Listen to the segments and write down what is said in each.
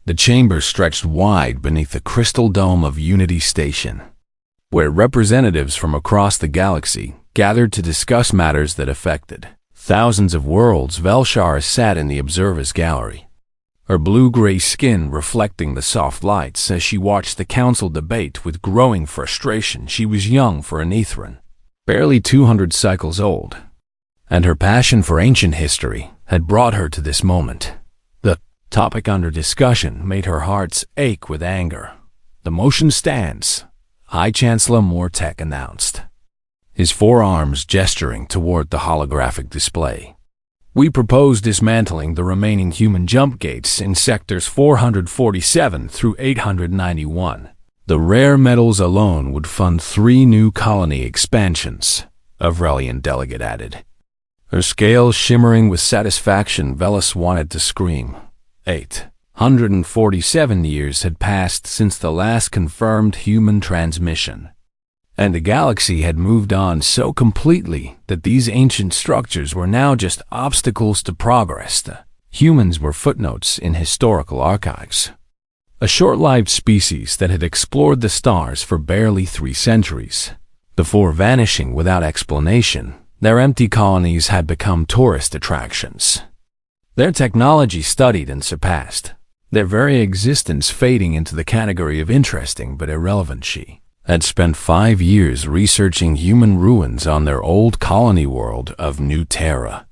The chamber stretched wide beneath the crystal dome of Unity Station, where representatives from across the galaxy gathered to discuss matters that affected thousands of worlds. Velshara sat in the observer's gallery, her blue-gray skin reflecting the soft lights as she watched the council debate with growing frustration. She was young for an Ethran, barely 200 cycles old, and her passion for ancient history had brought her to this moment. The topic under discussion made her heart ache with anger. "The motion stands," High Chancellor Mortek announced, his forearms gesturing toward the holographic display. "We propose dismantling the remaining human jump gates in sectors 447 through 891. The rare metals alone would fund 3 new colony expansions," a Vrelian delegate added, her scales shimmering with satisfaction. Velis wanted to scream. 847 years had passed since the last confirmed human transmission, and the galaxy had moved on so completely that these ancient structures were now just obstacles to progress. The humans were footnotes in historical archives, a short-lived species that had explored the stars for barely 3 centuries. Before vanishing without explanation, their empty colonies had become tourist attractions, their technology studied and surpassed, their very existence fading into the category of interesting but irrelevant. She had spent 5 years researching human ruins on their old colony world of New Terra.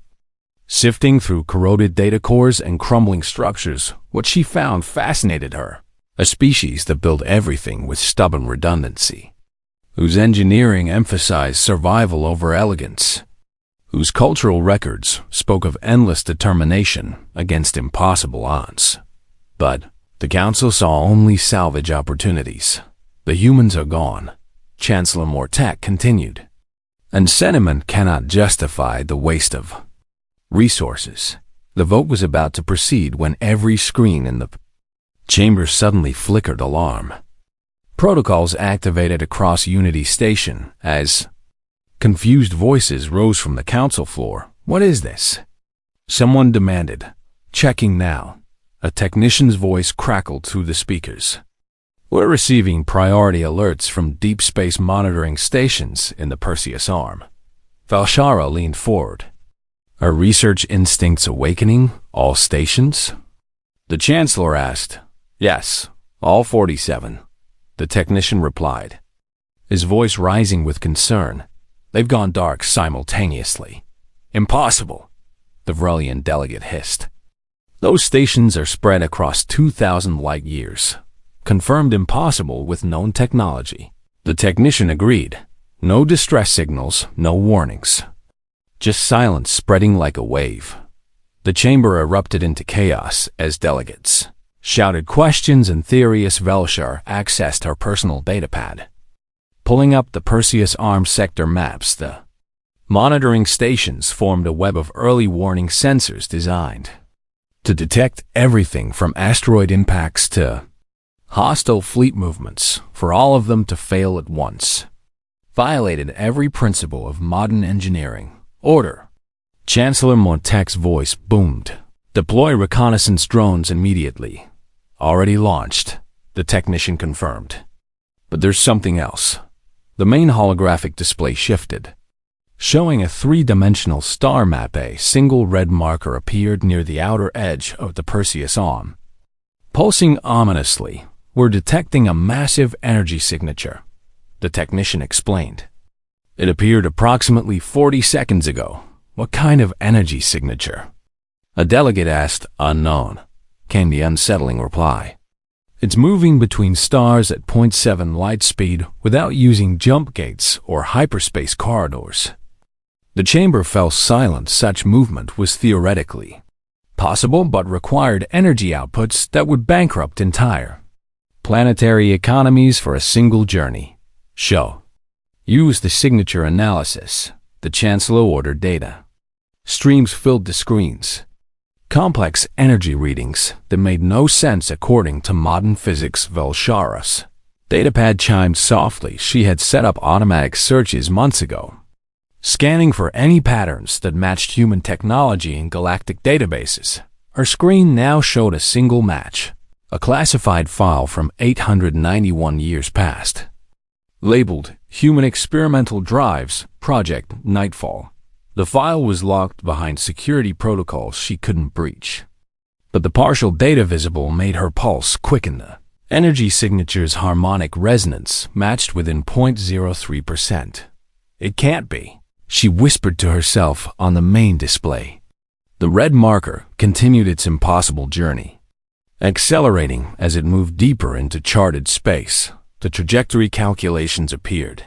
Sifting through corroded data cores and crumbling structures, what she found fascinated her: a species that built everything with stubborn redundancy, whose engineering emphasized survival over elegance, whose cultural records spoke of endless determination against impossible odds. But the Council saw only salvage opportunities. "The humans are gone," Chancellor Mortek continued, "and sentiment cannot justify the waste of resources." The vote was about to proceed when every screen in the chamber suddenly flickered alarm. Protocols activated across Unity Station as confused voices rose from the council floor. "What is this?" someone demanded. "Checking now," a technician's voice crackled through the speakers. "We're receiving priority alerts from deep space monitoring stations in the Perseus arm." Velshara leaned forward, her research instincts awakening. "All stations?" the Chancellor asked. "Yes, all 47, the technician replied, his voice rising with concern. "They've gone dark simultaneously." "Impossible," the Vrelian delegate hissed. "Those stations are spread across 2,000 light years. Confirmed impossible with known technology." The technician agreed. No distress signals, no warnings. Just silence spreading like a wave. The chamber erupted into chaos as delegates shouted questions and Theorius Velshar accessed her personal datapad, pulling up the Perseus arm sector maps. The monitoring stations formed a web of early warning sensors designed to detect everything from asteroid impacts to hostile fleet movements, for all of them to fail at once. Violated every principle of modern engineering. "Order!" Chancellor Mortek's voice boomed. "Deploy reconnaissance drones immediately." "Already launched," the technician confirmed. "But there's something else." The main holographic display shifted, showing a 3-dimensional star map. A single red marker appeared near the outer edge of the Perseus arm, pulsing ominously. "We're detecting a massive energy signature," the technician explained. "It appeared approximately 40 seconds ago." "What kind of energy signature?" a delegate asked. "Unknown," came the unsettling reply. "It's moving between stars at 0.7 light speed without using jump gates or hyperspace corridors." The chamber fell silent. Such movement was theoretically possible but required energy outputs that would bankrupt entire planetary economies for a single journey. "Show. Use the signature analysis," the Chancellor ordered. Data streams filled the screens, complex energy readings that made no sense according to modern physics. Velshara's datapad chimed softly. She had set up automatic searches months ago, scanning for any patterns that matched human technology in galactic databases. Her screen now showed a single match: a classified file from 891 years past. Labeled Human Experimental Drives, Project Nightfall. The file was locked behind security protocols she couldn't breach. But the partial data visible made her pulse quicken. The energy signature's harmonic resonance matched within 0.03%. It can't be, she whispered to herself on the main display. The red marker continued its impossible journey, accelerating as it moved deeper into charted space. The trajectory calculations appeared,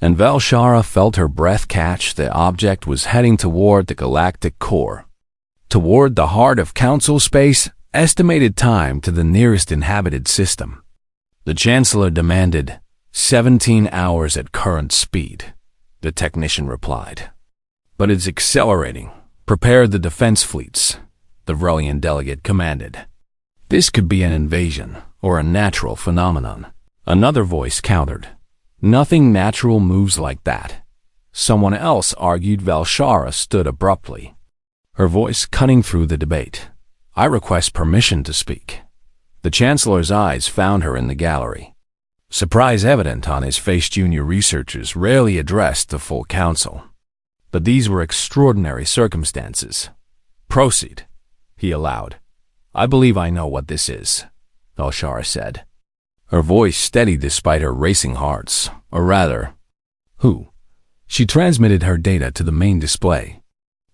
and Valshara felt her breath catch. The object was heading toward the galactic core, toward the heart of Council space. Estimated time to the nearest inhabited system. The Chancellor demanded 17 hours at current speed, the technician replied. But it's accelerating. Prepare the defense fleets, the Vrelian delegate commanded. This could be an invasion or a natural phenomenon. Another voice countered. Nothing natural moves like that. Someone else argued. Valshara stood abruptly, her voice cutting through the debate. I request permission to speak. The Chancellor's eyes found her in the gallery. Surprise evident on his face. Junior researchers rarely addressed the full council. But these were extraordinary circumstances. Proceed, he allowed. I believe I know what this is, Valshara said. Her voice steady despite her racing hearts, or rather, who? She transmitted her data to the main display.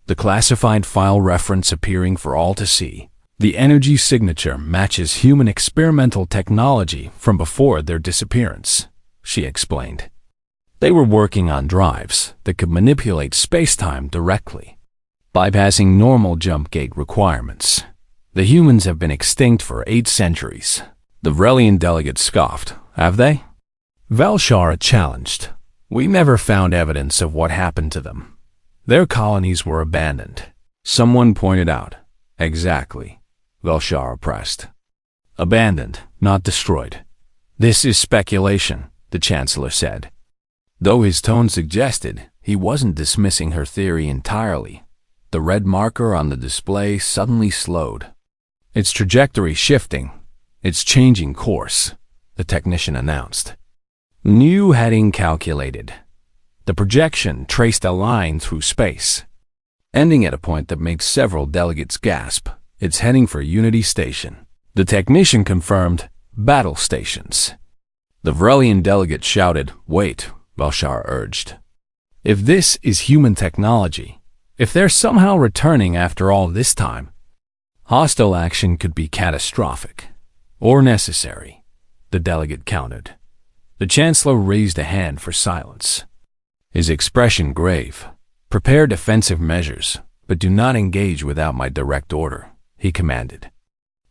The classified file reference appearing for all to see. The energy signature matches human experimental technology from before their disappearance, she explained. They were working on drives that could manipulate space-time directly, bypassing normal jump gate requirements. The humans have been extinct for 8 centuries. The Vrelian delegate scoffed. Have they? Valshara challenged. We never found evidence of what happened to them. Their colonies were abandoned. Someone pointed out. Exactly, Valshara pressed. Abandoned, not destroyed. This is speculation, the Chancellor said. Though his tone suggested he wasn't dismissing her theory entirely, the red marker on the display suddenly slowed. Its trajectory shifting. It's changing course, the technician announced. New heading calculated. The projection traced a line through space, ending at a point that made several delegates gasp. It's heading for Unity Station. The technician confirmed battle stations. The Vrelian delegate shouted, Wait, Valshara urged. If this is human technology, if they're somehow returning after all this time, hostile action could be catastrophic. Or necessary, the delegate countered. The Chancellor raised a hand for silence, his expression grave. Prepare defensive measures, but do not engage without my direct order, he commanded.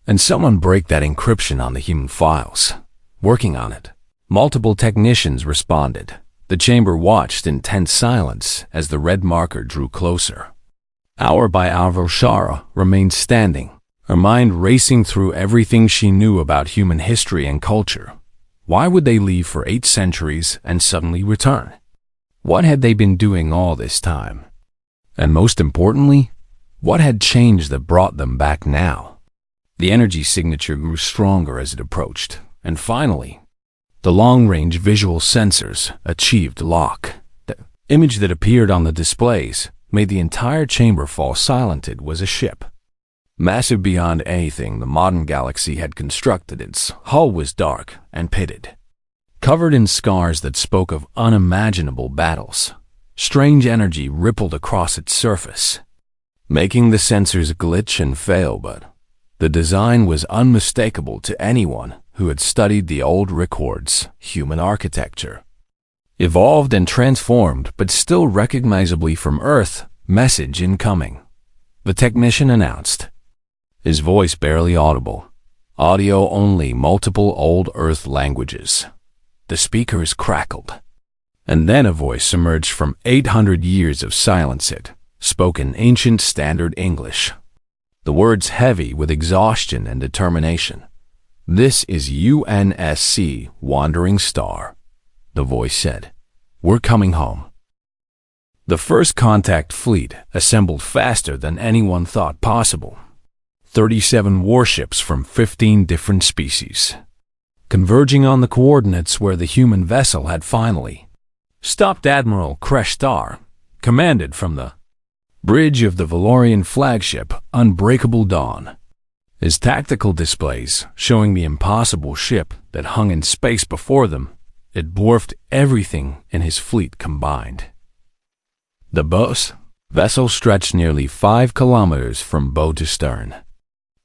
And someone break that encryption on the human files. Working on it. Multiple technicians responded. The chamber watched in tense silence as the red marker drew closer. Hour by hour, Valshara remained standing, her mind racing through everything she knew about human history and culture. Why would they leave for 8 centuries and suddenly return? What had they been doing all this time? And most importantly, what had changed that brought them back now? The energy signature grew stronger as it approached, and finally, the long-range visual sensors achieved lock. The image that appeared on the displays made the entire chamber fall silent. It was a ship. Massive beyond anything the modern galaxy had constructed, its hull was dark and pitted, covered in scars that spoke of unimaginable battles. Strange energy rippled across its surface, making the sensors glitch and fail, but the design was unmistakable to anyone who had studied the old records. Human architecture, evolved and transformed, but still recognizably from Earth. Message incoming, the technician announced, his voice barely audible. Audio only, multiple old Earth languages. The speakers crackled. And then a voice emerged from 800 years of silence. It spoke in ancient standard English, the words heavy with exhaustion and determination. This is UNSC Wandering Star, the voice said. We're coming home. The first contact fleet assembled faster than anyone thought possible. 37 warships from 15 different species, converging on the coordinates where the human vessel had finally stopped. Admiral Kreshtar commanded from the bridge of the Valorian flagship Unbreakable Dawn, his tactical displays showing the impossible ship that hung in space before them. It dwarfed everything in his fleet combined. The boss vessel stretched nearly 5 kilometers from bow to stern,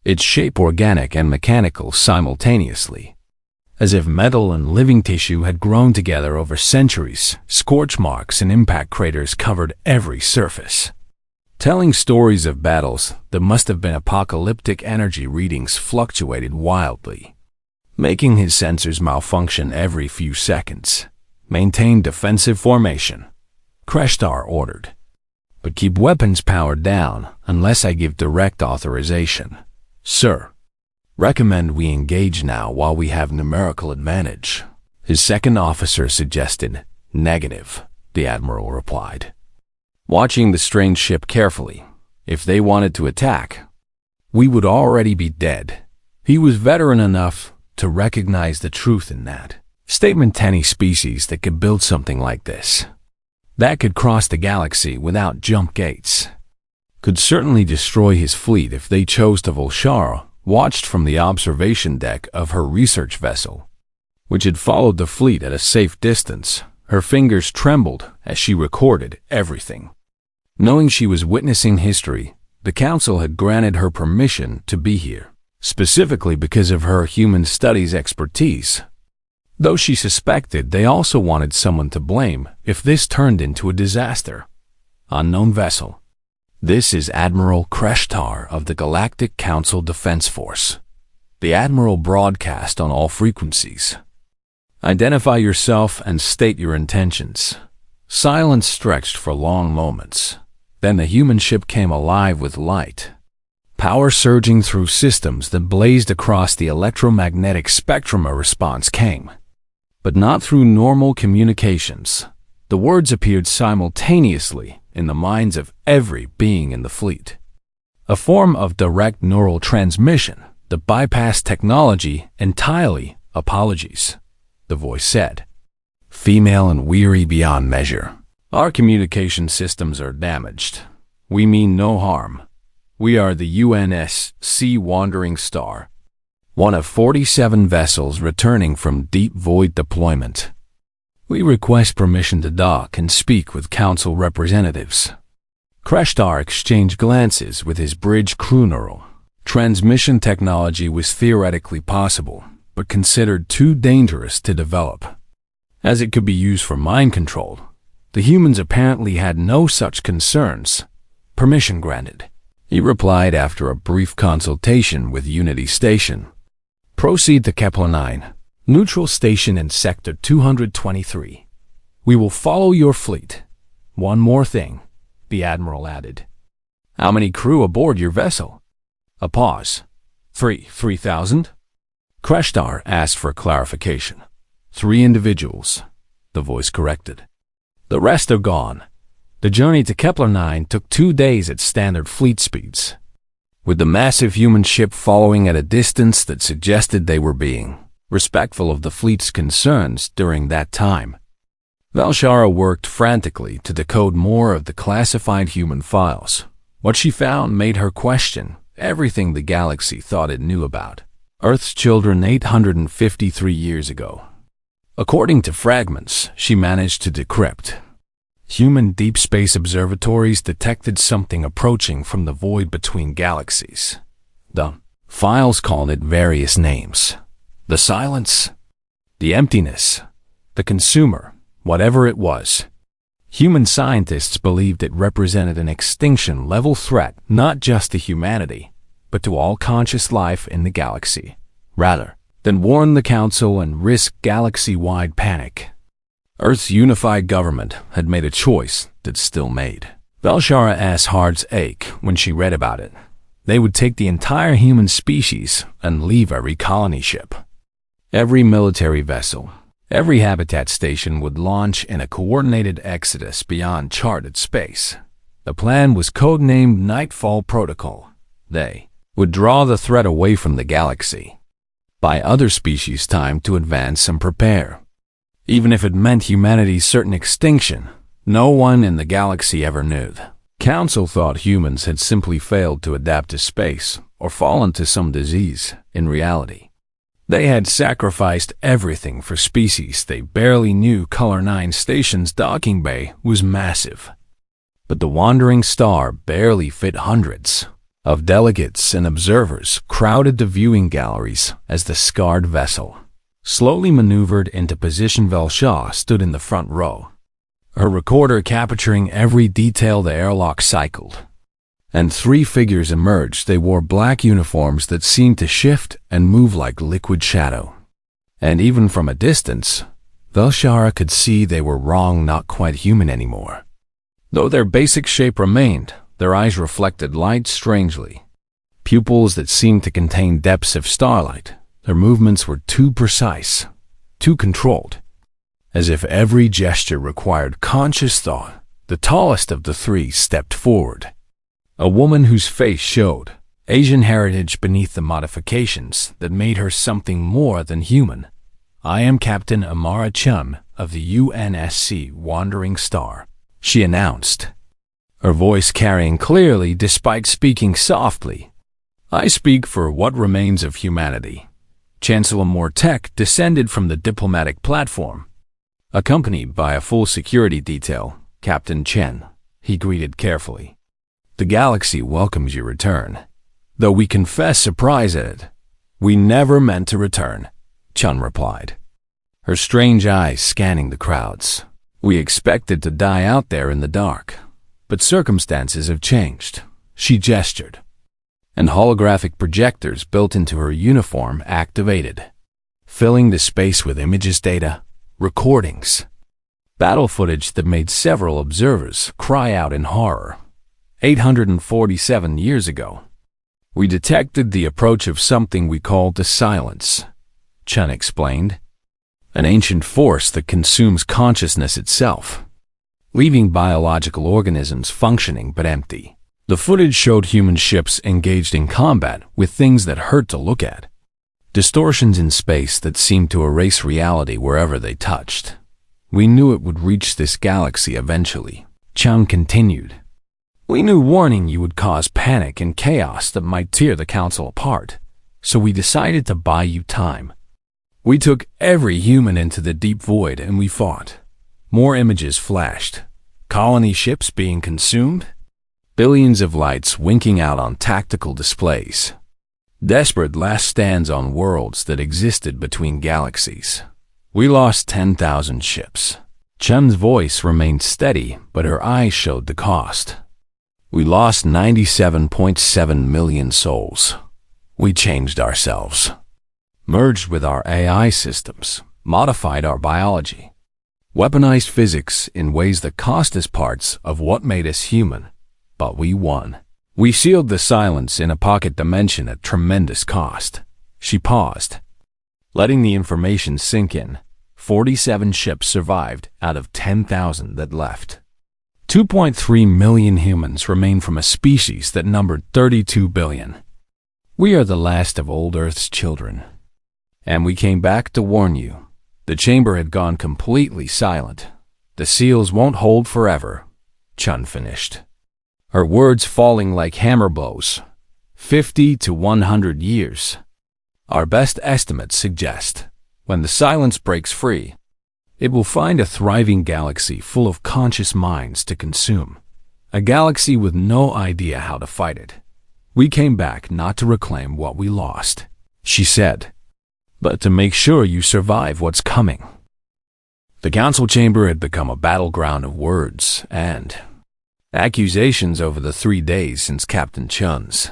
its shape organic and mechanical simultaneously, as if metal and living tissue had grown together over centuries. Scorch marks and impact craters covered every surface, telling stories of battles that must have been apocalyptic. Energy readings fluctuated wildly, making his sensors malfunction every few seconds. Maintain defensive formation, Kreshtar ordered, but keep weapons powered down unless I give direct authorization. Sir, recommend we engage now while we have numerical advantage. His second officer suggested. Negative, the admiral replied, watching the strange ship carefully. If they wanted to attack, we would already be dead. He was veteran enough to recognize the truth in that statement. Any species that could build something like this, that could cross the galaxy without jump gates, could certainly destroy his fleet if they chose to. Valshara watched from the observation deck of her research vessel, which had followed the fleet at a safe distance. Her fingers trembled as she recorded everything. Knowing she was witnessing history, the council had granted her permission to be here, specifically because of her human studies expertise, though she suspected they also wanted someone to blame if this turned into a disaster. Unknown vessel. This is Admiral Kreshtar of the Galactic Council Defense Force. The Admiral broadcast on all frequencies. Identify yourself and state your intentions. Silence stretched for long moments. Then the human ship came alive with light, power surging through systems that blazed across the electromagnetic spectrum. A response came, but not through normal communications. The words appeared simultaneously in the minds of every being in the fleet. A form of direct neural transmission that bypassed technology entirely. Apologies, the voice said. Female and weary beyond measure. Our communication systems are damaged. We mean no harm. We are the UNSC Wandering Star, one of 47 vessels returning from deep void deployment. We request permission to dock and speak with council representatives. Kreshtar exchanged glances with his bridge crew. Neural transmission technology was theoretically possible, but considered too dangerous to develop, as it could be used for mind control. The humans apparently had no such concerns. Permission granted, he replied after a brief consultation with Unity Station. Proceed to Kepler 9. Neutral station in Sector 223. We will follow your fleet. One more thing, the Admiral added. How many crew aboard your vessel? A pause. 3,000? Kreshtar asked for clarification. 3 individuals, the voice corrected. The rest are gone. The journey to Kepler 9 took 2 days at standard fleet speeds, with the massive human ship following at a distance that suggested they were being respectful of the fleet's concerns during that time. Valshara worked frantically to decode more of the classified human files. What she found made her question everything the galaxy thought it knew about Earth's children 853 years ago. According to fragments she managed to decrypt, human deep space observatories detected something approaching from the void between galaxies. The files called it various names. The silence, the emptiness, the consumer, whatever it was. Human scientists believed it represented an extinction-level threat not just to humanity, but to all conscious life in the galaxy, rather than warn the Council and risk galaxy-wide panic. Earth's unified government had made a choice that still made Valshara's heart's ache when she read about it. They would take the entire human species and leave every colony ship. Every military vessel, every habitat station would launch in a coordinated exodus beyond charted space. The plan was codenamed Nightfall Protocol. They would draw the threat away from the galaxy, buy other species time to advance and prepare. Even if it meant humanity's certain extinction, no one in the galaxy ever knew. The Council thought humans had simply failed to adapt to space or fallen to some disease. In reality, they had sacrificed everything for species they barely knew. Color 9 Station's docking bay was massive, but the wandering star barely fit. Hundreds of delegates and observers crowded the viewing galleries as the scarred vessel slowly maneuvered into position. Velshaw stood in the front row, her recorder capturing every detail. The airlock cycled, and 3 figures emerged. They wore black uniforms that seemed to shift and move like liquid shadow. And even from a distance, Velshara could see they were wrong, not quite human anymore. Though their basic shape remained, their eyes reflected light strangely. Pupils that seemed to contain depths of starlight. Their movements were too precise, too controlled, as if every gesture required conscious thought. The tallest of the 3 stepped forward, a woman whose face showed Asian heritage beneath the modifications that made her something more than human. "I am Captain Amara Chun of the UNSC Wandering Star," she announced, her voice carrying clearly despite speaking softly. "I speak for what remains of humanity." Chancellor Mortek descended from the diplomatic platform, accompanied by a full security detail. "Captain Chen," he greeted carefully, "the galaxy welcomes your return, though we confess surprise at it." "We never meant to return," Chun replied, her strange eyes scanning the crowds. "We expected to die out there in the dark, but circumstances have changed." She gestured, and holographic projectors built into her uniform activated, filling the space with images, data, recordings, battle footage that made several observers cry out in horror. 847 years ago, we detected the approach of something we called the Silence, Chun explained, an ancient force that consumes consciousness itself, leaving biological organisms functioning but empty. The footage showed human ships engaged in combat with things that hurt to look at, distortions in space that seemed to erase reality wherever they touched. "We knew it would reach this galaxy eventually," Chun continued. "We knew warning you would cause panic and chaos that might tear the Council apart, so we decided to buy you time. We took every human into the deep void and we fought." More images flashed. Colony ships being consumed, billions of lights winking out on tactical displays. Desperate last stands on worlds that existed between galaxies. "We lost 10,000 ships." Chun's voice remained steady, but her eyes showed the cost. "We lost 97.7 million souls. We changed ourselves, merged with our AI systems, modified our biology, weaponized physics in ways that cost us parts of what made us human. But we won. We sealed the Silence in a pocket dimension at tremendous cost." She paused, letting the information sink in. 47 ships survived out of 10,000 that left. 2.3 million humans remain from a species that numbered 32 billion. "We are the last of old Earth's children, and we came back to warn you." The chamber had gone completely silent. "The seals won't hold forever," Chun finished, her words falling like hammer blows. 50 to 100 years. Our best estimates suggest, when the Silence breaks free, it will find a thriving galaxy full of conscious minds to consume. A galaxy with no idea how to fight it. "We came back not to reclaim what we lost," she said, "but to make sure you survive what's coming." The council chamber had become a battleground of words and accusations over the 3 days since Captain Chun's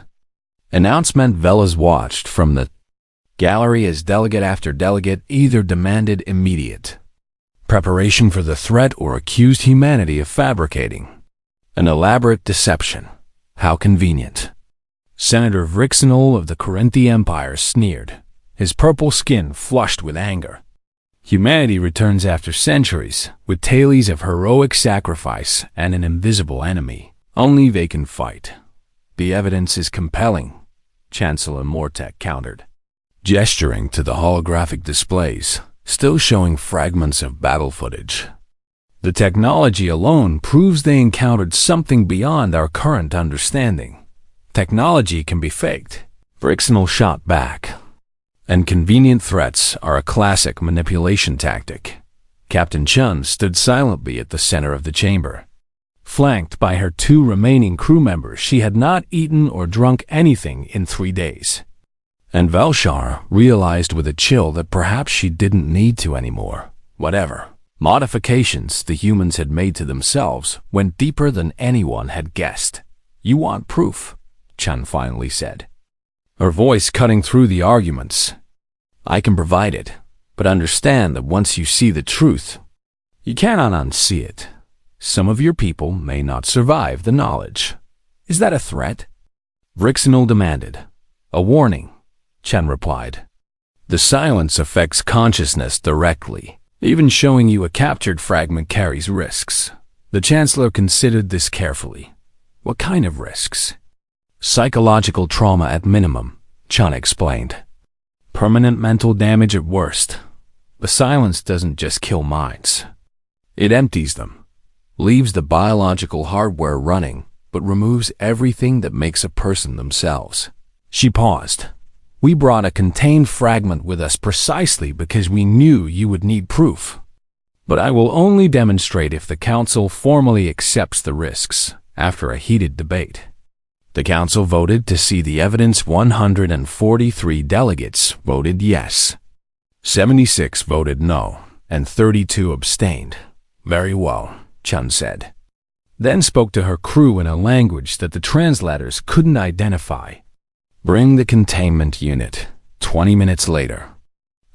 announcement. Velas watched from the gallery as delegate after delegate either demanded immediate preparation for the threat or accused humanity of fabricating an elaborate deception. "How convenient." Senator Vrixenol of the Corinthi Empire sneered, his purple skin flushed with anger. "Humanity returns after centuries, with tales of heroic sacrifice and an invisible enemy. Only they can fight. The evidence is compelling. Chancellor Mortek countered, gesturing to the holographic displays, still showing fragments of battle footage. The technology alone proves they encountered something beyond our current understanding. Technology can be faked, Brixnell shot back. And convenient threats are a classic manipulation tactic. Captain Chun stood silently at the center of the chamber. Flanked by her 2 remaining crew members, she had not eaten or drunk anything in 3 days. And Velshar realized with a chill that perhaps she didn't need to anymore. Whatever modifications the humans had made to themselves went deeper than anyone had guessed. "You want proof?" Chun finally said, her voice cutting through the arguments. "I can provide it, but understand that once you see the truth, you cannot unsee it. Some of your people may not survive the knowledge." "Is that a threat?" Brixnell demanded. "A warning," Chen replied. "The silence affects consciousness directly. Even showing you a captured fragment carries risks." The Chancellor considered this carefully. "What kind of risks?" "Psychological trauma at minimum," Chen explained. "Permanent mental damage at worst. The silence doesn't just kill minds. It empties them, leaves the biological hardware running, but removes everything that makes a person themselves." She paused. "We brought a contained fragment with us precisely because we knew you would need proof. But I will only demonstrate if the Council formally accepts the risks." After a heated debate, the Council voted to see the evidence. 143 delegates voted yes. 76 voted no, and 32 abstained. "Very well," Chun said. Then spoke to her crew in a language that the translators couldn't identify. "Bring the containment unit." 20 minutes later,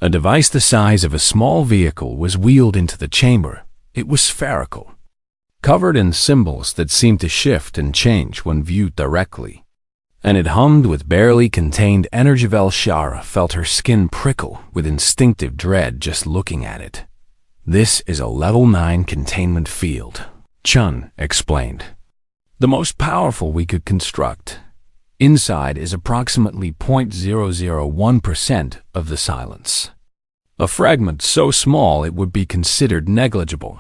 a device the size of a small vehicle was wheeled into the chamber. It was spherical, covered in symbols that seemed to shift and change when viewed directly. And it hummed with barely contained energy. Velshara felt her skin prickle with instinctive dread just looking at it. "This is a level 9 containment field," Chun explained. "The most powerful we could construct. Inside is approximately 0.001% of the silence. A fragment so small it would be considered negligible.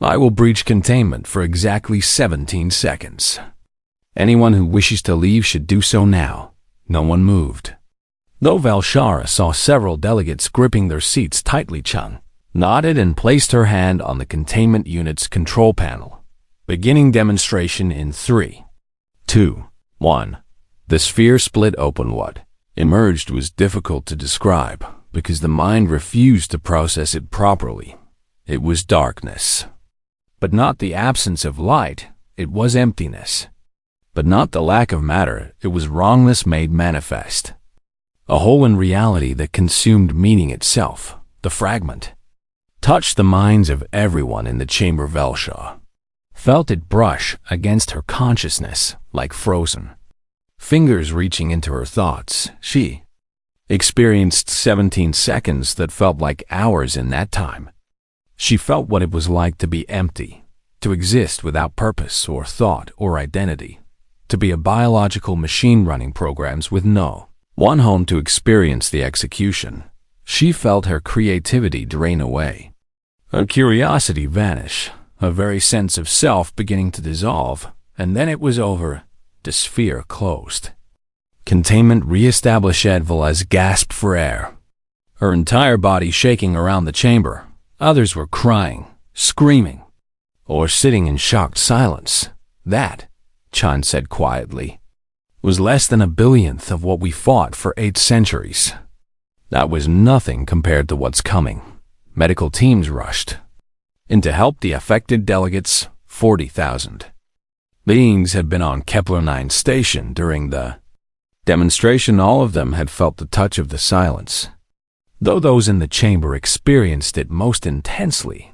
I will breach containment for exactly 17 seconds. Anyone who wishes to leave should do so now." No one moved. Though Velshara saw several delegates gripping their seats tightly, Chun nodded and placed her hand on the containment unit's control panel. "Beginning demonstration in 3, 2, 1. The sphere split open. What emerged was difficult to describe because the mind refused to process it properly. It was darkness. But not the absence of light, it was emptiness. But not the lack of matter, it was wrongness made manifest. A hole in reality that consumed meaning itself. The fragment touched the minds of everyone in the chamber. Velshar felt it brush against her consciousness like frozen fingers reaching into her thoughts. She experienced 17 seconds that felt like hours in that time. She felt what it was like to be empty, to exist without purpose or thought or identity, to be a biological machine running programs with no one home to experience the execution. She felt her creativity drain away, her curiosity vanish, her very sense of self beginning to dissolve, and then it was over. The sphere closed. Containment re-established. Velez gasped for air, her entire body shaking around the chamber. Others were crying, screaming, or sitting in shocked silence. "That," Chan said quietly, "was less than a billionth of what we fought for 8 centuries. That was nothing compared to what's coming." Medical teams rushed in to help the affected delegates. 40,000 beings had been on Kepler 9 station during the demonstration. All of them had felt the touch of the silence. Though those in the chamber experienced it most intensely,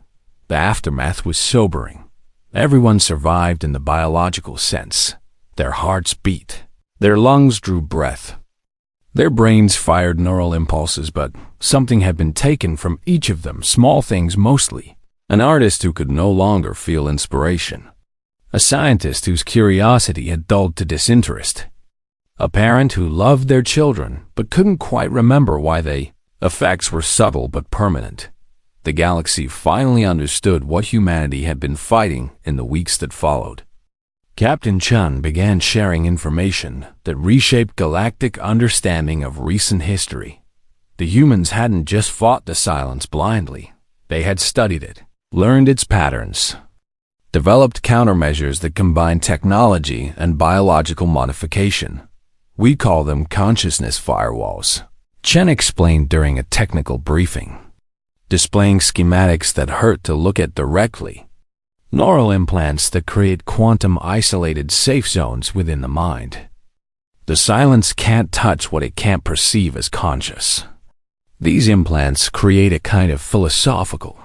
the aftermath was sobering. Everyone survived in the biological sense. Their hearts beat, their lungs drew breath, their brains fired neural impulses, but something had been taken from each of them, small things mostly. An artist who could no longer feel inspiration. A scientist whose curiosity had dulled to disinterest. A parent who loved their children but couldn't quite remember why the effects were subtle but permanent. The galaxy finally understood what humanity had been fighting in the weeks that followed. Captain Chun began sharing information that reshaped galactic understanding of recent history. The humans hadn't just fought the silence blindly. They had studied it, learned its patterns, developed countermeasures that combined technology and biological modification. We call them consciousness firewalls, Chen explained during a technical briefing, displaying schematics that hurt to look at directly. Neural implants that create quantum-isolated safe zones within the mind. The silence can't touch what it can't perceive as conscious. These implants create a kind of philosophical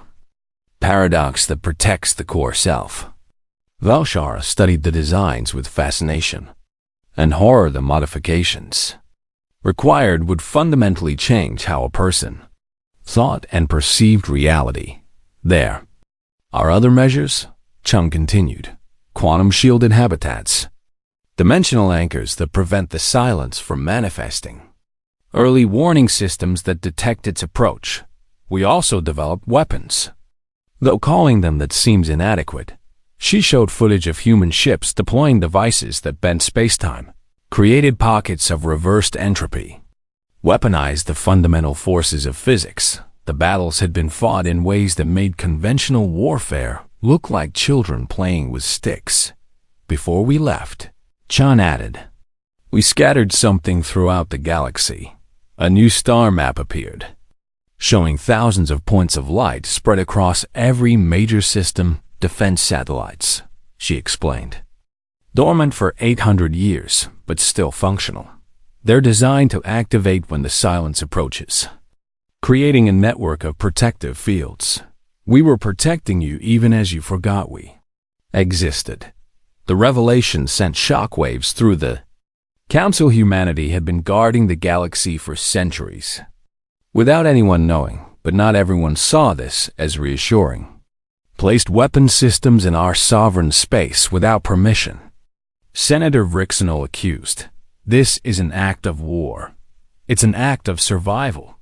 paradox that protects the core self. Valshara studied the designs with fascination and horror. The modifications required would fundamentally change how a person thought and perceived reality. There are other measures, Chung continued. Quantum-shielded habitats, dimensional anchors that prevent the silence from manifesting, early warning systems that detect its approach. We also developed weapons. Though calling them that seems inadequate, she showed footage of human ships deploying devices that bent spacetime, created pockets of reversed entropy, weaponized the fundamental forces of physics. The battles had been fought in ways that made conventional warfare look like children playing with sticks. Before we left, Chan added, we scattered something throughout the galaxy. A new star map appeared, showing thousands of points of light spread across every major system, defense satellites, she explained. Dormant for 800 years, but still functional. They're designed to activate when the silence approaches, creating a network of protective fields. We were protecting you even as you forgot we existed. The revelation sent shockwaves through the Council. Humanity had been guarding the galaxy for centuries, without anyone knowing, but not everyone saw this as reassuring. Placed weapon systems in our sovereign space without permission. Senator Vrixenol accused. This is an act of war. It's an act of survival,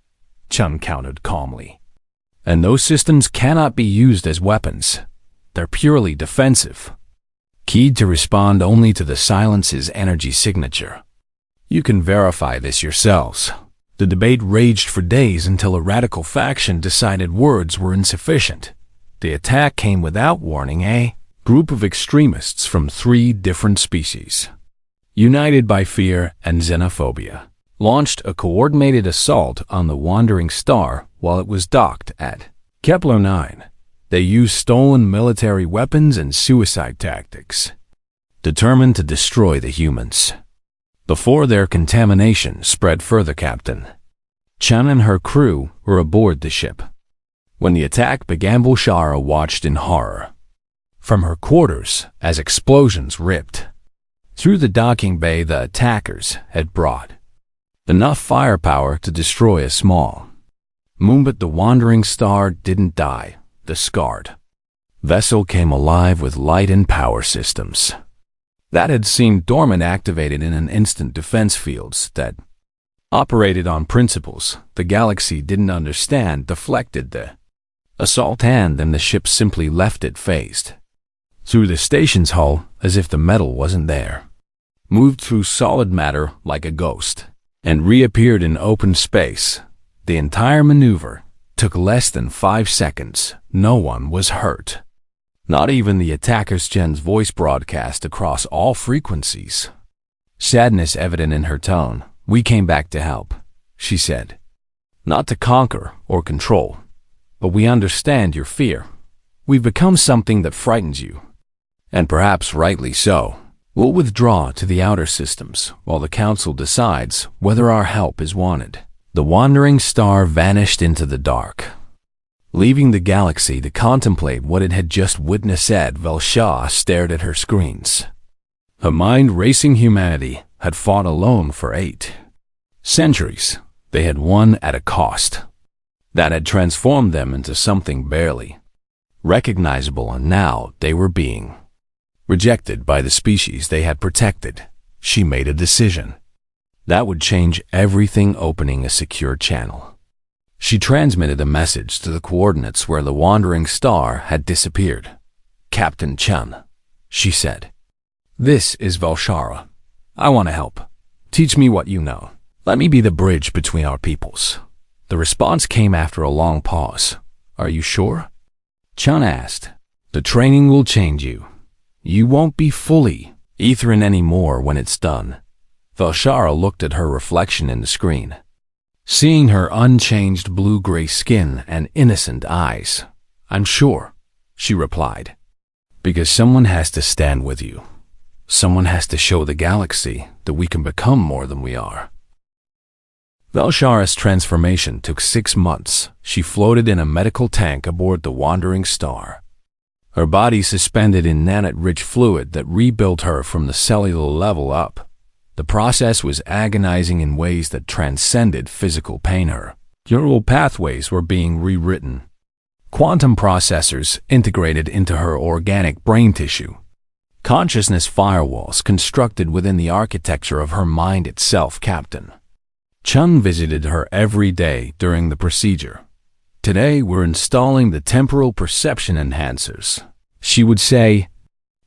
Chun countered calmly. And those systems cannot be used as weapons. They're purely defensive, keyed to respond only to the silence's energy signature. You can verify this yourselves. The debate raged for days until a radical faction decided words were insufficient. The attack came without warning. A group of extremists from 3 different species, united by fear and xenophobia, launched a coordinated assault on the wandering star while it was docked at Kepler 9. They used stolen military weapons and suicide tactics, determined to destroy the humans before their contamination spread further. Captain Chen and her crew were aboard the ship. When the attack began, Bulshara watched in horror from her quarters as explosions ripped through the docking bay. The attackers had brought enough firepower to destroy a small moon, but the wandering star didn't die. The scarred vessel came alive with light and power systems that had seemed dormant, activated in an instant. Defense fields that operated on principles the galaxy didn't understand deflected the assault, and then the ship simply left it phased through the station's hull as if the metal wasn't there, moved through solid matter like a ghost, and reappeared in open space. The entire maneuver took less than 5 seconds. No one was hurt, not even the attackers. Chen's voice broadcast across all frequencies, sadness evident in her tone. We came back to help, she said. Not to conquer or control, but we understand your fear. We've become something that frightens you, and perhaps rightly so. We'll withdraw to the outer systems while the Council decides whether our help is wanted. The wandering star vanished into the dark, leaving the galaxy to contemplate what it had just witnessed. Velshah stared at her screens, her mind racing. Humanity had fought alone for 8 centuries. They had won at a cost that had transformed them into something barely recognizable, and now they were being rejected by the species they had protected. She made a decision. That would change everything, opening a secure channel. She transmitted a message to the coordinates where the wandering star had disappeared. "Captain Chun," she said. "This is Valshara. I want to help. Teach me what you know. Let me be the bridge between our peoples." The response came after a long pause. "Are you sure?" Chun asked. "The training will change you. You won't be fully Etherin anymore when it's done." Valshara looked at her reflection in the screen. Seeing her unchanged blue-gray skin and innocent eyes, "I'm sure," she replied. "Because someone has to stand with you. Someone has to show the galaxy that we can become more than we are." Valshara's transformation took 6 months. She floated in a medical tank aboard the wandering star. Her body suspended in nanite-rich fluid that rebuilt her from the cellular level up. The process was agonizing in ways that transcended physical pain. Her neural pathways were being rewritten. Quantum processors integrated into her organic brain tissue. Consciousness firewalls constructed within the architecture of her mind itself. Captain Chun visited her every day during the procedure. "Today we're installing the temporal perception enhancers," she would say,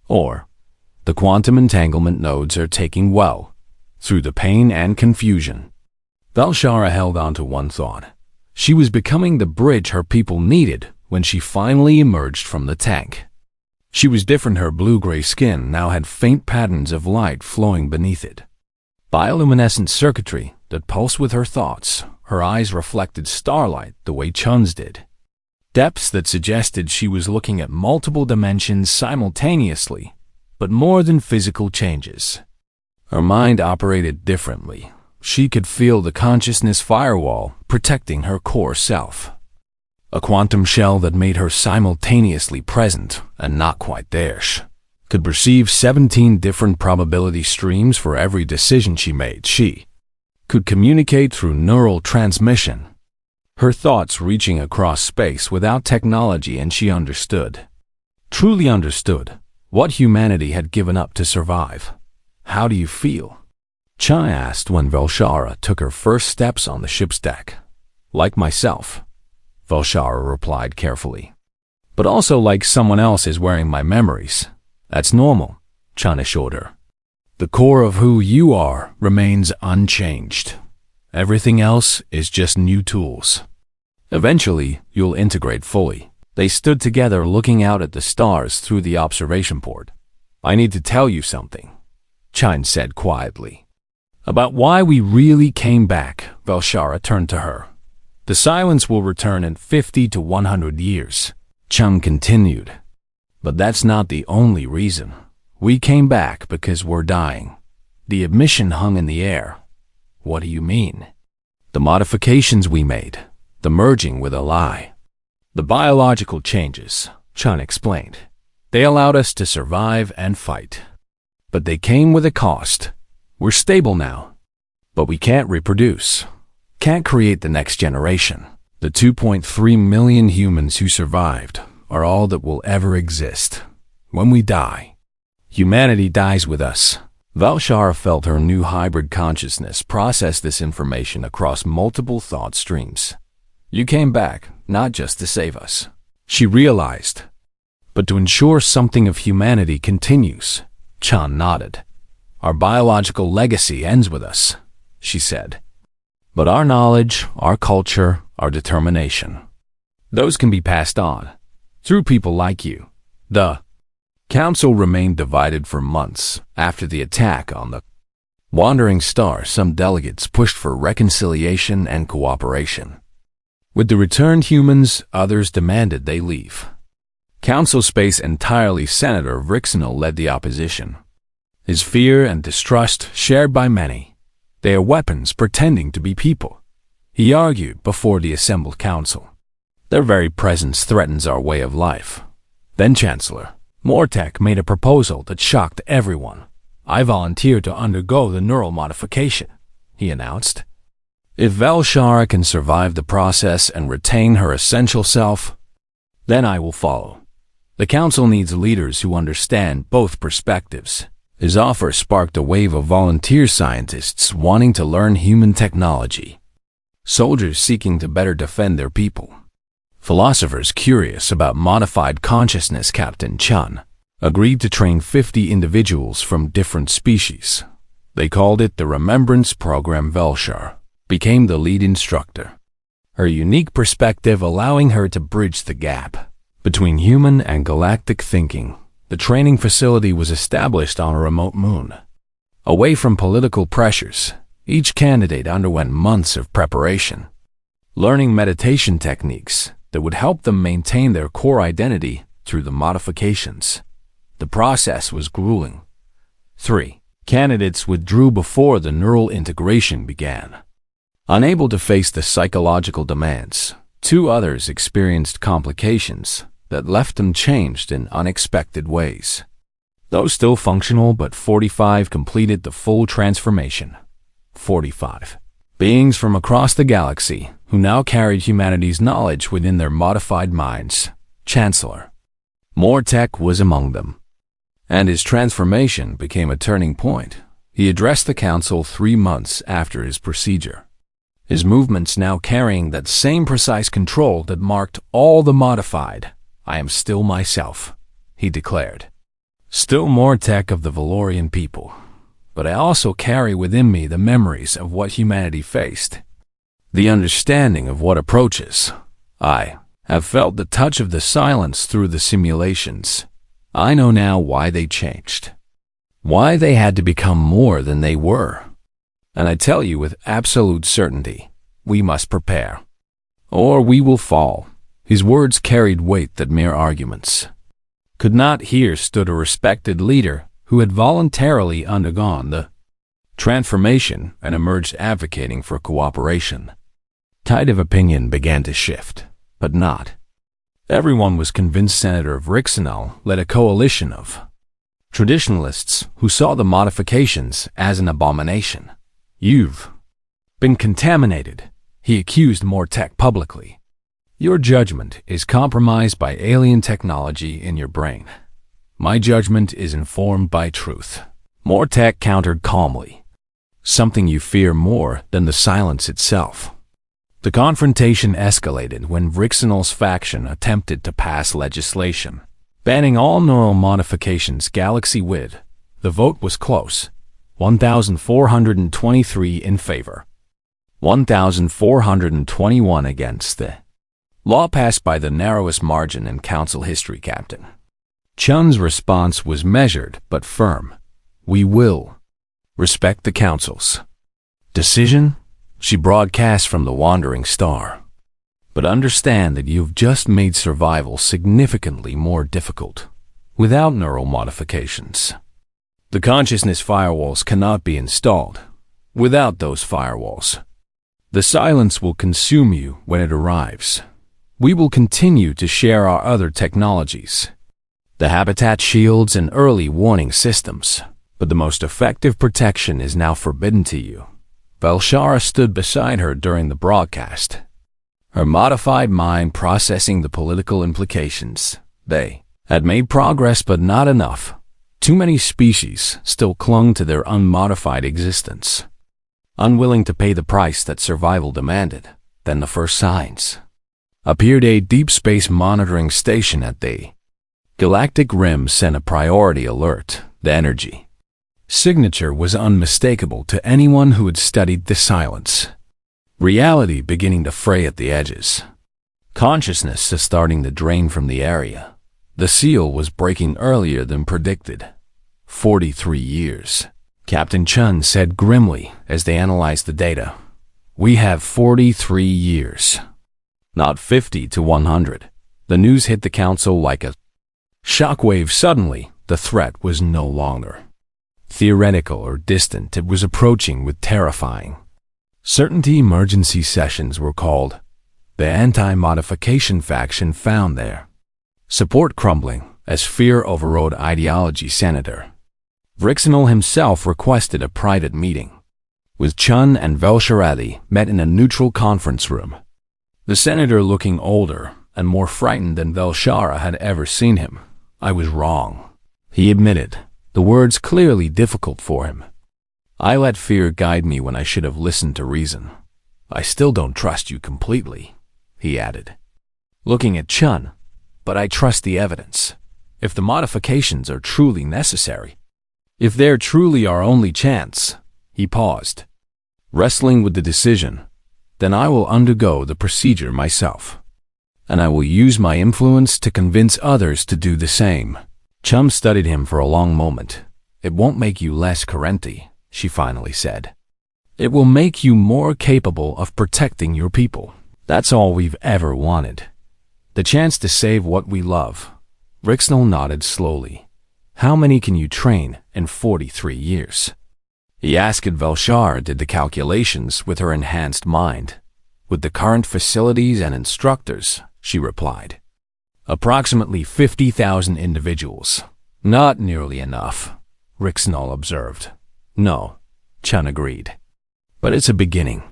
or "the quantum entanglement nodes are taking well through the pain and confusion." Valshara held on to one thought. She was becoming the bridge her people needed when she finally emerged from the tank. She was different. Her blue-gray skin now had faint patterns of light flowing beneath it. Bioluminescent circuitry that pulsed with her thoughts. Her eyes reflected starlight the way Chun's did. Depths that suggested she was looking at multiple dimensions simultaneously, but more than physical changes. Her mind operated differently. She could feel the consciousness firewall protecting her core self. A quantum shell that made her simultaneously present and not quite there. She could perceive 17 different probability streams for every decision she made. She could communicate through neural transmission, her thoughts reaching across space without technology, and she understood, truly understood, what humanity had given up to survive. "How do you feel?" Chun asked when Valshara took her first steps on the ship's deck. "Like myself," Valshara replied carefully. "But also like someone else is wearing my memories. That's normal," Chun assured her. "The core of who you are remains unchanged. Everything else is just new tools. Eventually, you'll integrate fully." They stood together looking out at the stars through the observation port. "I need to tell you something," Chun said quietly. "About why we really came back." Valshara turned to her. "The silence will return in 50 to 100 years, Chun continued. "But that's not the only reason. We came back because we're dying." The admission hung in the air. "What do you mean?" "The modifications we made, the merging with a lie. The biological changes," Chun explained. "They allowed us to survive and fight. But they came with a cost. We're stable now. But we can't reproduce. Can't create the next generation. The 2.3 million humans who survived are all that will ever exist. When we die, humanity dies with us." Valshara felt her new hybrid consciousness process this information across multiple thought streams. "You came back, not just to save us," she realized, "but to ensure something of humanity continues." Chun nodded. "Our biological legacy ends with us," she said. "But our knowledge, our culture, our determination, those can be passed on through people like you." The council remained divided for months. After the attack on the wandering star, some delegates pushed for reconciliation and cooperation. With the returned humans, others demanded they leave. Council Space entirely Senator Rixenel led the opposition. His fear and distrust shared by many. "They are weapons pretending to be people," he argued before the assembled council. "Their very presence threatens our way of life." Then Chancellor Mortek made a proposal that shocked everyone. "I volunteer to undergo the neural modification," he announced. "If Valshara can survive the process and retain her essential self, then I will follow. The council needs leaders who understand both perspectives." His offer sparked a wave of volunteer scientists wanting to learn human technology, soldiers seeking to better defend their people, philosophers curious about modified consciousness. Captain Chun agreed to train 50 individuals from different species. They called it the Remembrance Program. Velshar became the lead instructor, her unique perspective allowing her to bridge the gap between human and galactic thinking. The training facility was established on a remote moon. Away from political pressures, each candidate underwent months of preparation, learning meditation techniques that would help them maintain their core identity through the modifications. The process was grueling. 3 candidates withdrew before the neural integration began. Unable to face the psychological demands, 2 others experienced complications that left them changed in unexpected ways. Though still functional, but 45 completed the full transformation. 45 beings from across the galaxy who now carried humanity's knowledge within their modified minds. Chancellor Mortek was among them, and his transformation became a turning point. He addressed the council 3 months after his procedure, his movements now carrying that same precise control that marked all the modified. "I am still myself," he declared. "Still Mortek of the Valorian people, but I also carry within me the memories of what humanity faced, the understanding of what approaches. I have felt the touch of the silence through the simulations. I know now why they changed, why they had to become more than they were. And I tell you with absolute certainty, we must prepare, or we will fall." His words carried weight that mere arguments could not. Here stood a respected leader who had voluntarily undergone the transformation and emerged advocating for cooperation. Tide of opinion began to shift, but not everyone was convinced. Senator Vrixenal led a coalition of traditionalists who saw the modifications as an abomination. "You've been contaminated," he accused Mortek publicly. "Your judgment is compromised by alien technology in your brain. My judgment is informed by truth." Mortek countered calmly, "Something you fear more than the silence itself." The confrontation escalated when Vrixenal's faction attempted to pass legislation banning all neural modifications galaxy-wide. The vote was close, 1,423 in favor, 1,421 against. The law passed by the narrowest margin in council history. Captain Chun's response was measured but firm. "We will respect the council's decision," she broadcast from the wandering star. "But understand that you've just made survival significantly more difficult. Without neural modifications, the consciousness firewalls cannot be installed. Without those firewalls, the silence will consume you when it arrives. We will continue to share our other technologies, the habitat shields and early warning systems, but the most effective protection is now forbidden to you." Velshara stood beside her during the broadcast, her modified mind processing the political implications. They had made progress, but not enough. Too many species still clung to their unmodified existence, unwilling to pay the price that survival demanded. Then the first signs appeared. A deep space monitoring station at the Galactic Rim sent a priority alert. The energy signature was unmistakable to anyone who had studied the silence. Reality beginning to fray at the edges. Consciousness is starting to drain from the area. The seal was breaking earlier than predicted. 43 years, Captain Chun said grimly as they analyzed the data. "We have 43 years. Not 50 to 100. The news hit the council like a shockwave. Suddenly, the threat was no longer theoretical or distant. It was approaching with terrifying certainty. Emergency sessions were called. The anti-modification faction found their support crumbling as fear overrode ideology. Senator Vrixenal himself requested a private meeting with Chun, and Velsharadi met in a neutral conference room. The senator looking older and more frightened than Velshara had ever seen him. "I was wrong," he admitted. the words clearly difficult for him. I let fear guide me when I should have listened to reason. I still don't trust you completely, he added, looking at Chun, but I trust the evidence. If the modifications are truly necessary, if they're truly our only chance, he paused, wrestling with the decision, then I will undergo the procedure myself. And I will use my influence to convince others to do the same. Chum studied him for a long moment. It won't make you less Karenti, she finally said. It will make you more capable of protecting your people. That's all we've ever wanted. The chance to save what we love. Rixnell nodded slowly. How many can you train in 43 years? He asked. Velshar did the calculations with her enhanced mind. With the current facilities and instructors, she replied. Approximately 50,000 individuals. Not nearly enough, Rixnall observed. No, Chun agreed. But it's a beginning,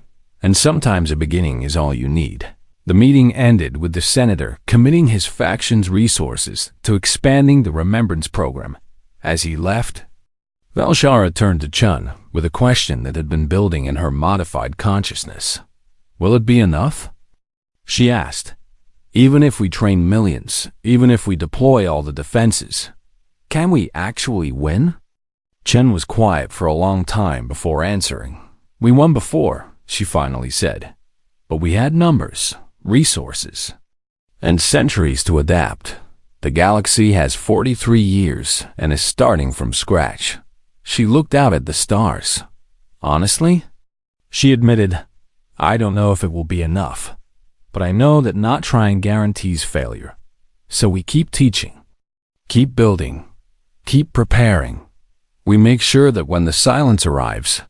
and sometimes a beginning is all you need. The meeting ended with the senator committing his faction's resources to expanding the Remembrance program. As he left, Velshara turned to Chun with a question that had been building in her modified consciousness. Will it be enough? She asked. Even if we train millions, even if we deploy all the defenses, can we actually win? Chen was quiet for a long time before answering. We won before, she finally said. But we had numbers, resources, and centuries to adapt. The galaxy has 43 years and is starting from scratch. She looked out at the stars. Honestly, she admitted, I don't know if it will be enough, but I know that not trying guarantees failure. So we keep teaching, keep building, keep preparing. We make sure that when the silence arrives,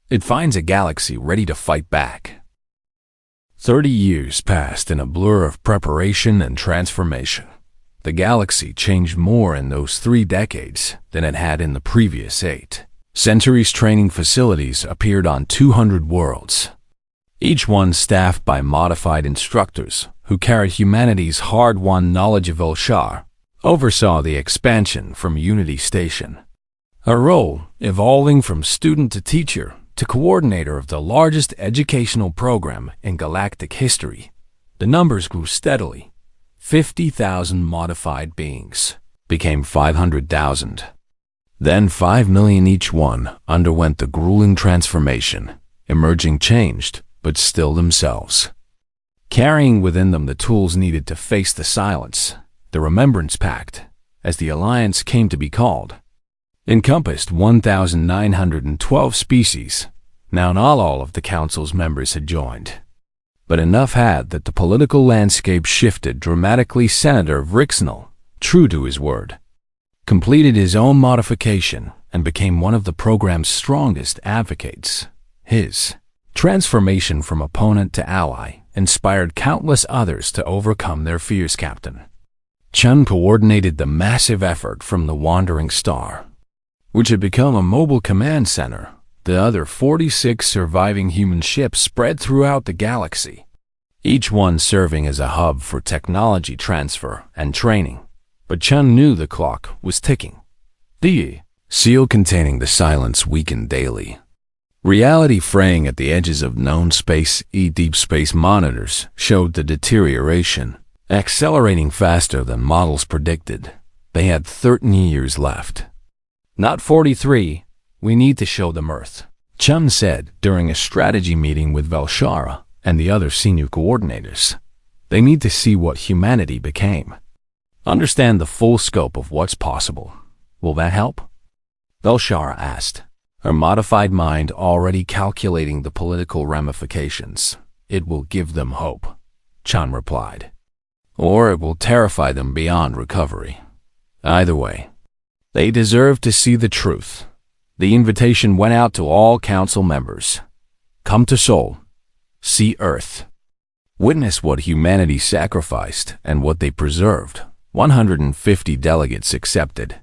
it finds a galaxy ready to fight back. 30 years passed in a blur of preparation and transformation. The galaxy changed more in those 3 decades than it had in the previous 8. Centuries training facilities appeared on 200 worlds, each one staffed by modified instructors who carried humanity's hard-won knowledge. Of Velshar oversaw the expansion from Unity Station, her role evolving from student to teacher to coordinator of the largest educational program in galactic history. The numbers grew steadily. 50,000 modified beings became 500,000. Then 5 million each one underwent the grueling transformation, emerging changed, but still themselves, carrying within them the tools needed to face the silence. The Remembrance Pact, as the Alliance came to be called, encompassed 1,912 species. Now not all of the Council's members had joined, but enough had that the political landscape shifted dramatically. Senator Vrixnell, true to his word, completed his own modification and became one of the program's strongest advocates. His transformation from opponent to ally inspired countless others to overcome their fears. Captain Chun coordinated the massive effort from the Wandering Star, which had become a mobile command center. The other 46 surviving human ships spread throughout the galaxy, each one serving as a hub for technology transfer and training. But Chun knew the clock was ticking. The seal containing the silence weakened daily. Reality fraying at the edges of known space. Deep space monitors showed the deterioration, accelerating faster than models predicted. They had 13 years left. Not 43. We need to show them Earth, Chun said during a strategy meeting with Velshara and the other senior coordinators. They need to see what humanity became. Understand the full scope of what's possible. Will that help? Velshara asked, her modified mind already calculating the political ramifications. It will give them hope, Chun replied. Or it will terrify them beyond recovery. Either way, they deserve to see the truth. The invitation went out to all council members. Come to Sol. See Earth. Witness what humanity sacrificed and what they preserved. 150 delegates accepted,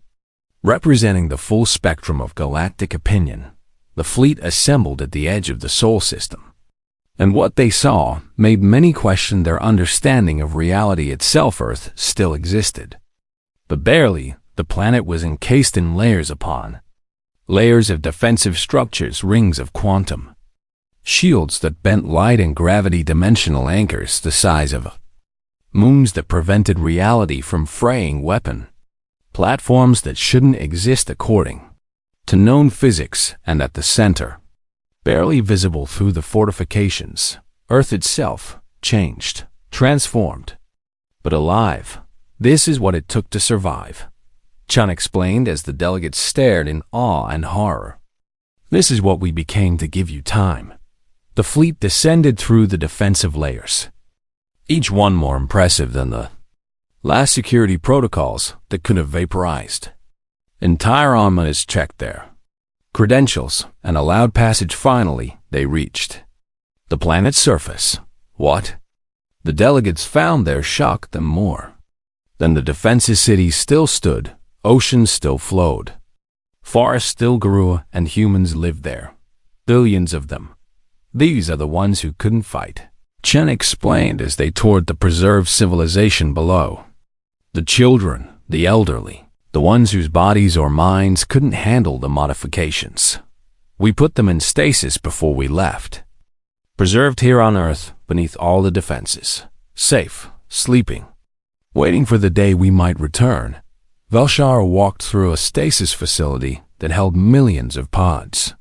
representing the full spectrum of galactic opinion. The fleet assembled at the edge of the Sol system, and what they saw made many question their understanding of reality itself. Earth still existed, but barely. The planet was encased in layers upon layers of defensive structures, rings of quantum shields that bent light and gravity, dimensional anchors the size of moons that prevented reality from fraying, weapon platforms that shouldn't exist according to known physics, and at the center, barely visible through the fortifications, Earth itself, changed, transformed, but alive. This is what it took to survive, Chun explained as the delegates stared in awe and horror. This is what we became to give you time. The fleet descended through the defensive layers, each one more impressive than the last security protocols that could have vaporized. Entire armaments checked their credentials and allowed passage. Finally, they reached the planet's surface. What? The delegates found their shock them more than the defenses. Cities still stood, oceans still flowed, forests still grew, and humans lived there. Billions of them. These are the ones who couldn't fight, Chen explained as they toured the preserved civilization below. The children, the elderly, the ones whose bodies or minds couldn't handle the modifications. We put them in stasis before we left. Preserved here on Earth, beneath all the defenses. Safe, sleeping, waiting for the day we might return. Velshara walked through a stasis facility that held millions of pods,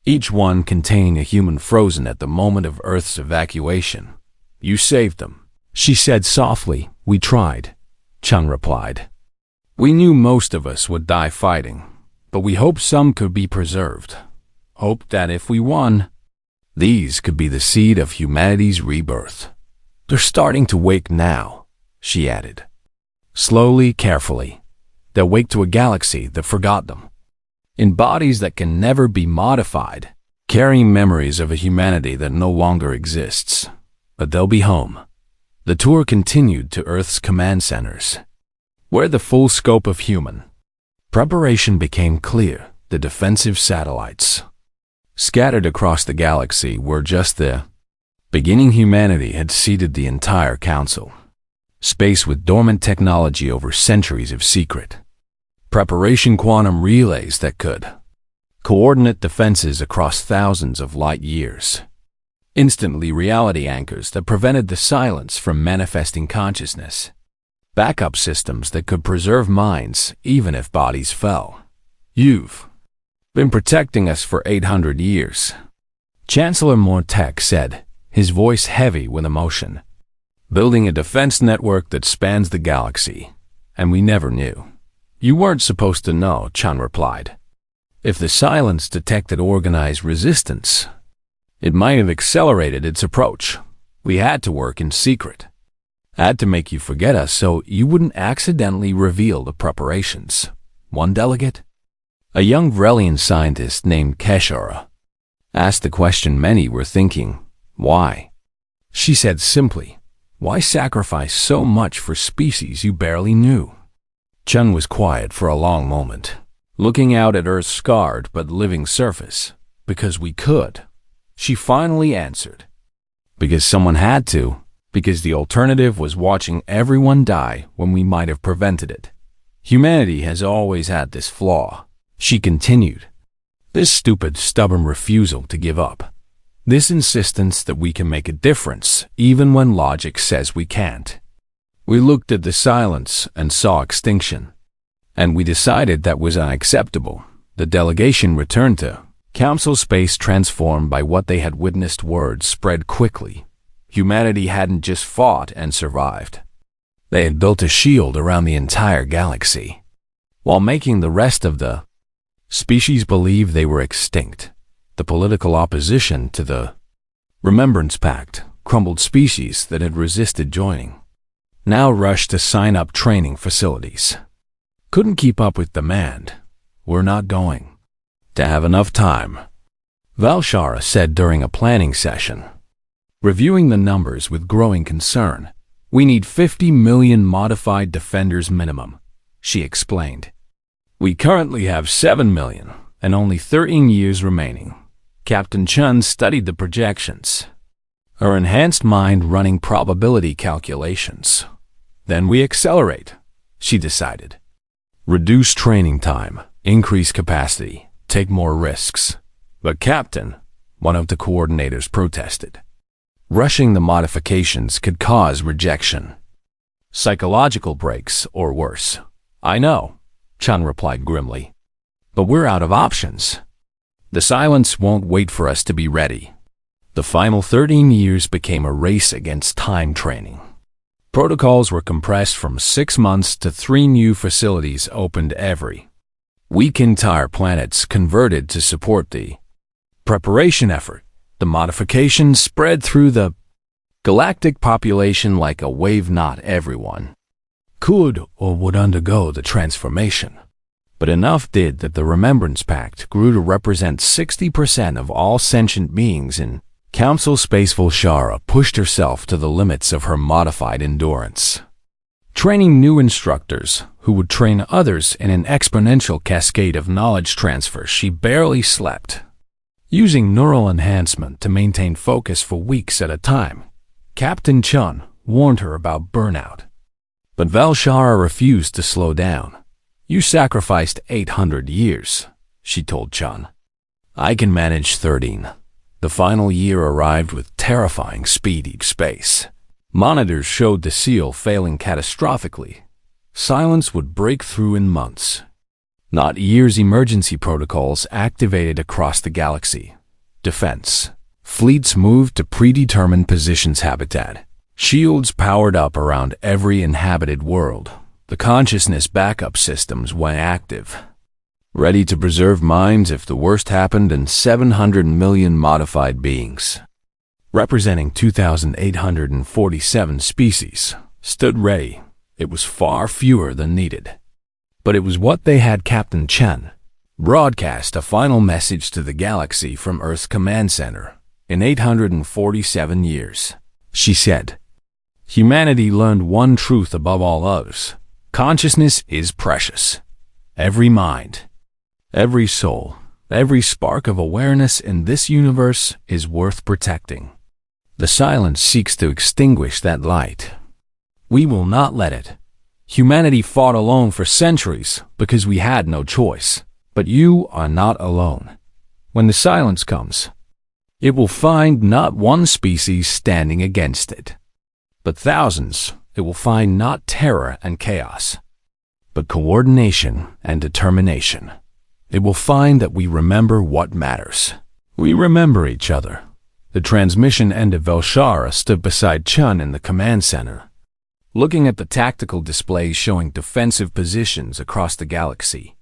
each one containing a human frozen at the moment of Earth's evacuation. You saved them, she said softly. We tried, Chun replied. We knew most of us would die fighting, but we hoped some could be preserved. Hoped that if we won, these could be the seed of humanity's rebirth. They're starting to wake now, she added. Slowly, carefully, they'll wake to a galaxy that forgot them, in bodies that can never be modified, carrying memories of a humanity that no longer exists. But they'll be home. The tour continued to Earth's command centers, where the full scope of human preparation became clear. The defensive satellites scattered across the galaxy were just the beginning. Humanity had seeded the entire council space with dormant technology over centuries of secret preparation, quantum relays that could coordinate defenses across thousands of light years, instantly reality anchors that prevented the silence from manifesting consciousness, backup systems that could preserve minds even if bodies fell. You've been protecting us for 800 years, Chancellor Mortek said, his voice heavy with emotion. Building a defense network that spans the galaxy, and we never knew. You weren't supposed to know, Chun replied. If the silence detected organized resistance, it might have accelerated its approach. We had to work in secret. Had to make you forget us so you wouldn't accidentally reveal the preparations. One delegate, a young Vrelian scientist named Keshara, asked the question many were thinking. Why? She said simply, why sacrifice so much for species you barely knew? Chun was quiet for a long moment, looking out at Earth's scarred but living surface. Because we could, she finally answered. Because someone had to. Because the alternative was watching everyone die when we might have prevented it. Humanity has always had this flaw, she continued. This stupid, stubborn refusal to give up. This insistence that we can make a difference even when logic says we can't. We looked at the silence and saw extinction, and we decided that was unacceptable. The delegation returned to council space, transformed by what they had witnessed. Word spread quickly. Humanity hadn't just fought and survived. They had built a shield around the entire galaxy, while making the rest of the species believe they were extinct. The political opposition to the Remembrance Pact, crumbled species that had resisted joining, now rushed to sign up training facilities. Couldn't keep up with demand. We're not going to have enough time, Velshara said during a planning session, reviewing the numbers with growing concern. We need 50 million modified defenders minimum, she explained. We currently have 7 million and only 13 years remaining. Captain Chun studied the projections, her enhanced mind running probability calculations. Then we accelerate, she decided. Reduce training time, increase capacity, take more risks. But Captain, one of the coordinators protested. Rushing the modifications could cause rejection. Psychological breaks, or worse. I know, Chun replied grimly. But we're out of options. The silence won't wait for us to be ready. The final 13 years became a race against time training. Protocols were compressed from 6 months to 3 new facilities opened every week. Entire planets converted to support the preparation effort. The modifications spread through the galactic population like a wave. Not everyone could or would undergo the transformation, but enough did that the Remembrance Pact grew to represent 60% of all sentient beings in Council. Space Volshara pushed herself to the limits of her modified endurance, training new instructors who would train others in an exponential cascade of knowledge transfer. She barely slept, using neural enhancement to maintain focus for weeks at a time. Captain Chun warned her about burnout, but Valshara refused to slow down. You sacrificed 800 years, she told Chun. I can manage 13. The final year arrived with terrifying speed. Deep space monitors showed the seal failing catastrophically. Silence would break through in months, not years. Emergency protocols activated across the galaxy. Defense fleets moved to predetermined positions. Habitat shields powered up around every inhabited world. The consciousness backup systems went active, ready to preserve minds if the worst happened. And 700 million modified beings, representing 2,847 species, stood ready. It was far fewer than needed, but it was what they had. Captain Chen broadcast a final message to the galaxy from Earth's command center. In 847 years, she said, humanity learned one truth above all others. Consciousness is precious. Every mind, every soul, every spark of awareness in this universe is worth protecting. The silence seeks to extinguish that light. We will not let it. Humanity fought alone for centuries because we had no choice. But you are not alone. When the silence comes, it will find not one species standing against it, but thousands. It will find not terror and chaos, but coordination and determination. It will find that we remember what matters. We remember each other. The transmission ended. Velshara stood beside Chun in the command center, looking at the tactical displays showing defensive positions across the galaxy.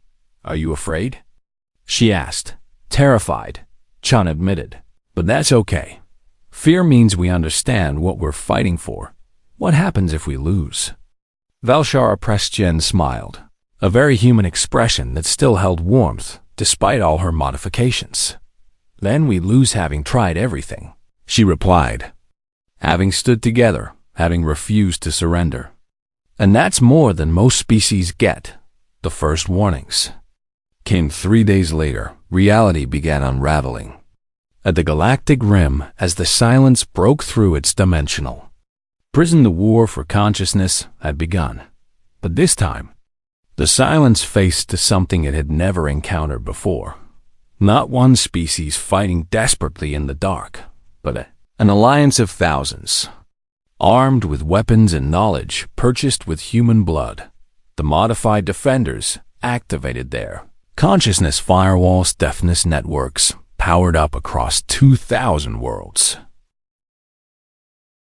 Are you afraid? She asked. Terrified, Chun admitted. But that's okay. Fear means we understand what we're fighting for. What happens if we lose? Valshara Presjen smiled, a very human expression that still held warmth despite all her modifications. Then we lose having tried everything, she replied. Having stood together, having refused to surrender. And that's more than most species get. The first warnings came 3 days later. Reality began unraveling at the galactic rim as the silence broke through its dimensional prison. The war for consciousness had begun, but this time, the silence faced to something it had never encountered before. Not one species fighting desperately in the dark, but an alliance of thousands, armed with weapons and knowledge purchased with human blood. The modified defenders activated their consciousness firewalls, deafness networks, powered up across 2,000 worlds.